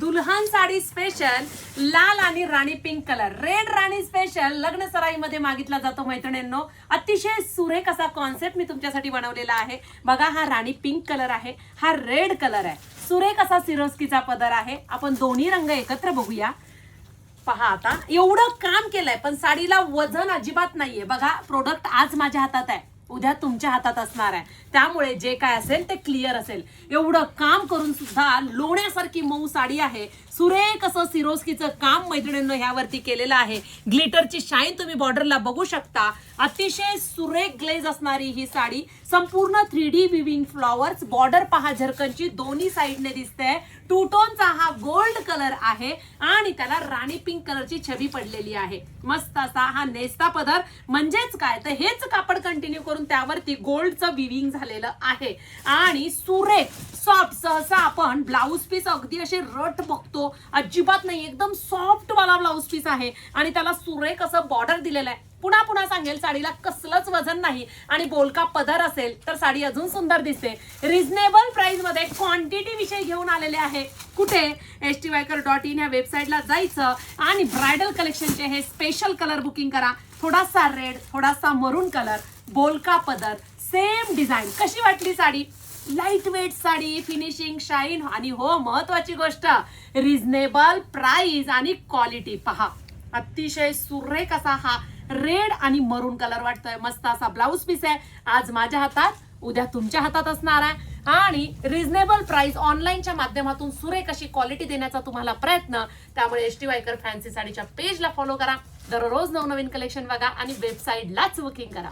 दुल्हन साडी स्पेशल लाल आणि राणी पिंक कलर, रेड राणी स्पेशल लग्न सराईमध्ये मागितला जातो मैत्रिणींनो. अतिशय सुरेख असा कॉन्सेप्ट मी तुमच्यासाठी बनवलेला आहे. बघा, हा राणी पिंक कलर आहे, हा रेड कलर आहे. सुरेख असा सिरोस्कीचा पदर आहे. आपण दोन्ही रंग एकत्र बघूया. पहा, आता एवढं काम केलंय पण साडीला वजन अजिबात नाहीये. बघा, प्रोडक्ट आज माझ्या हातात आहे, उद्या तुमच्या हातात असणार आहे. त्यामुळे जे काय असेल ते क्लिअर असेल. एवढं काम करून सुद्धा लोण्यासारखी मऊ साडी आहे. सुरेख असं सिरोस्कीचं काम मैत्रिणींनो ह्यावरती केलेलं आहे. ग्लिटरची शाईन तुम्ही बॉर्डरला बघू शकता. अतिशय सुरेख ग्लेज असणारी ही साडी, संपूर्ण 3D विविंग फ्लॉवर्स. बॉर्डर पहा झरकनची दोन्ही साईडने दिसते. टू टोनचा हा गोल्ड कलर आहे आणि त्याला राणी पिंक कलरची छबी पडलेली आहे. मस्त असा हा नेस्ता पदर. म्हणजेच काय तर हेच कापड कंटिन्यू करून त्यावरती गोल्डचं विविंग झालेलं आहे आणि सुरेख सॉफ्ट. सहसा आपण ब्लाऊज पीस अगदी असे रट बघतो, अजिबात नाही, एकदम सॉफ्ट वाला ब्लाऊज पीस आहे आणि त्याला सुरेख असं बॉर्डर दिलेलं आहे. पुन्हा पुन्हा सांगेल, साडीला कसलंच वजन नाही आणि बोलका पदर असेल तर साडी अजून सुंदर दिसते. रिझनेबल प्राइस मध्ये क्वांटिटी विषय घेऊन आलेले आहे. कुठे? styker.in ह्या वेबसाईटला जायचं आणि ब्रायडल कलेक्शनचे हे स्पेशल कलर बुकिंग करा. थोडासा रेड, थोडासा मरून कलर, बोलका पदर, सेम डिझाईन. कशी वाटली sari? Light weight sari, finishing, shine आणि हो महत्वाची गोष्ट रिझनेबल प्राइस आणि क्वालिटी. पहा, अतिशय सुरेख असा हा रेड आणि मरून कलर वाटतोय. मस्त असा ब्लाऊज पीस आहे. आज माझ्या हातात, उद्या तुमच्या हातात असणार आहे आणि रिझनेबल प्राइस ऑनलाईनच्या माध्यमातून सुरेख अशी क्वालिटी देण्याचा तुम्हाला प्रयत्न. त्यामुळे styker फॅन्सी साडीच्या पेजला फॉलो करा. दररोज नवनवीन कलेक्शन बघा आणि वेबसाईटलाच बुकिंग करा.